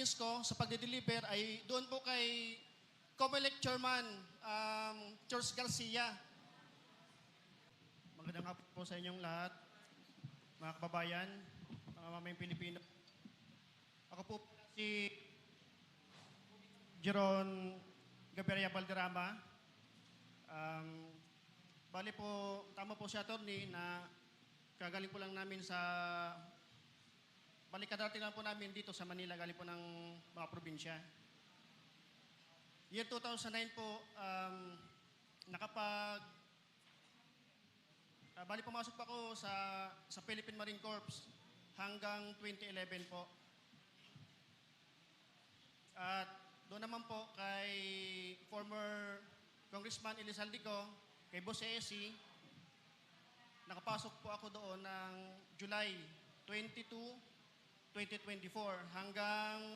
experience ko sa pagde-deliver ay doon po kay COMELEC Chairman George Garcia. Magandang hapon po sa inyong lahat, mga kababayan, mga mamayang Pilipino. Ako po si Jeron Gaviria Valderrama. Bali po, tama po si attorney na kagaling po lang namin sa kadarating lang po namin dito sa Manila, galing po ng mga probinsya. Year 2009 po, bali pumasok pa ako sa Philippine Marine Corps hanggang 2011 po. At doon naman po kay former Congressman Elizaldico, kay Boss ESI, nakapasok po ako doon ng July 22, 2024 hanggang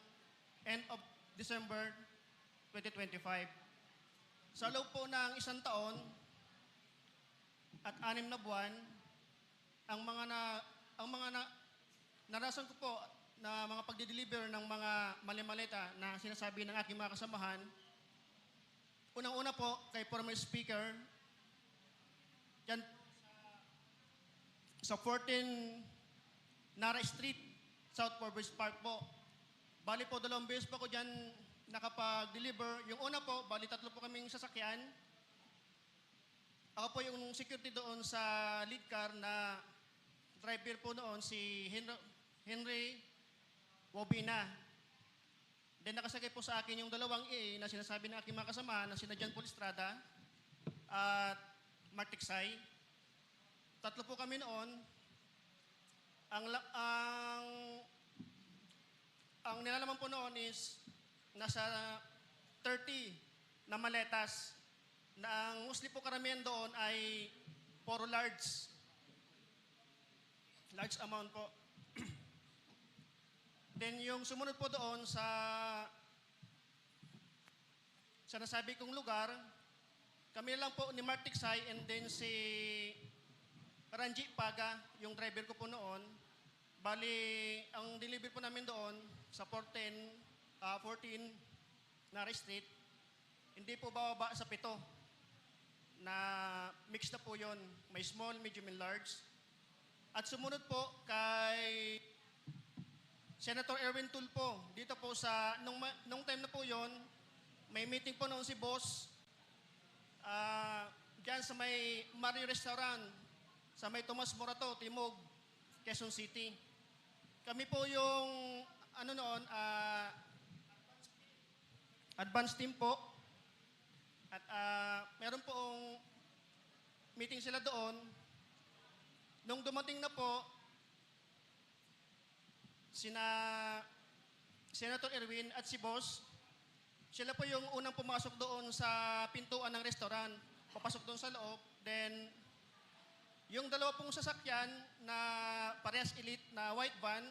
end of December 2025. Sa loob po ng isang taon at 6 na buwan, ang mga narasan ko po na mga pagde-deliver ng mga mali-maleta na sinasabi ng aking mga kasamahan, unang-una po kay former speaker, dyan sa 14 Nara Street, South Forbes Park po. Bali po, 2 beses po ako dyan nakapag-deliver. Yung una po, bali 3 po kaming sasakyan. Ako po yung security doon sa lead car na driver po noon, si Henry Wobina. Then nakasagay po sa akin yung 2 EA na sinasabi ng aking mga kasama na sina John Paul Estrada at Mark Tiksay. 3 po kami noon. Ang nilalaman po noon is nasa 30 na maletas na ang mostly po karamihan doon ay puro large amount po. Then yung sumunod po doon sa nasabi kong lugar, kami lang po ni Mark Tiksay and then si Ranji Paga, yung driver ko po noon. Bali, ang deliver po namin doon sa 14 Nara Street, hindi po bababa sa 7 na mix na po yon. May small, medium, and large. At sumunod po kay Senator Erwin Tulfo. Dito po nung time na po yon, may meeting po noon si Boss dyan sa may Marie Restaurant, sa may Tomas Morato, Timog, Quezon City. Kami po yung advance team po. At meron pong meeting sila doon. Nung dumating na po, sina Senator Erwin at si Boss, sila po yung unang pumasok doon sa pintuan ng restaurant. Papasok doon sa loob. Then, yung 2 pong sasakyan na parehas elite na white van,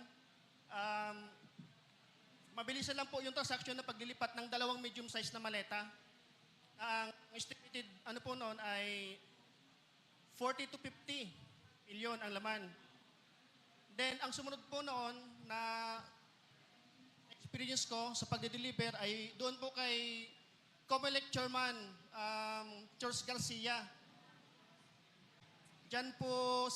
mabilisan lang po yung transaction na paglilipat ng 2 medium size na maleta. Ang estimated po noon ay 40 to 50 milyon ang laman. Then, ang sumunod po noon na experience ko sa pagde-deliver ay doon po kay COMELEC Chairman George Garcia. Diyan po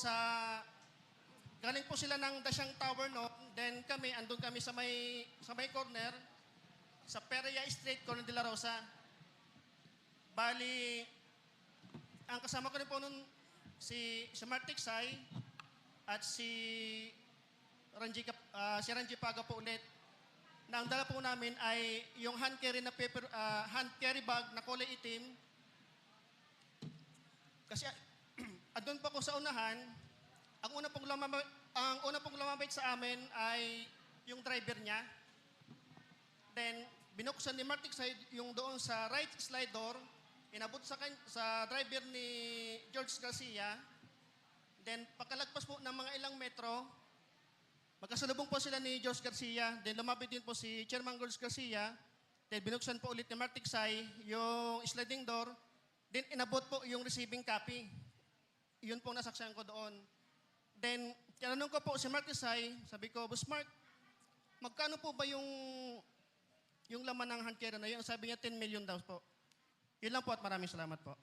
galing po sila ng Dasyang Tower noon. Then kami, andun kami sa may corner, sa Perea Street, Corner de la Rosa. Bali, ang kasama ko rin po noon, si Mark Tiksay at si Ranji Paga po ulit. Na ang dala po namin ay yung hand carry bag na kulay itim. Kasi doon pa ko sa unahan, ang una pong lumabait sa amin ay yung driver niya. Then, binuksan ni Mark Tiksay yung doon sa right slide door, inabot sa driver ni George Garcia. Then, pagkalagpas po ng mga ilang metro, magkasalubong po sila ni George Garcia. Then, lumapit din po si Chairman George Garcia. Then, binuksan po ulit ni Mark Tiksay yung sliding door. Then, inabot po yung receiving copy. Yun po nasaksihan ko doon. Then, tinanong ko po si Mark Tiksay, sabi ko, Boss Mark, magkano po ba yung yung laman ng hand carry na yun, sabi niya 10 million daw po. Yun lang po at maraming salamat po.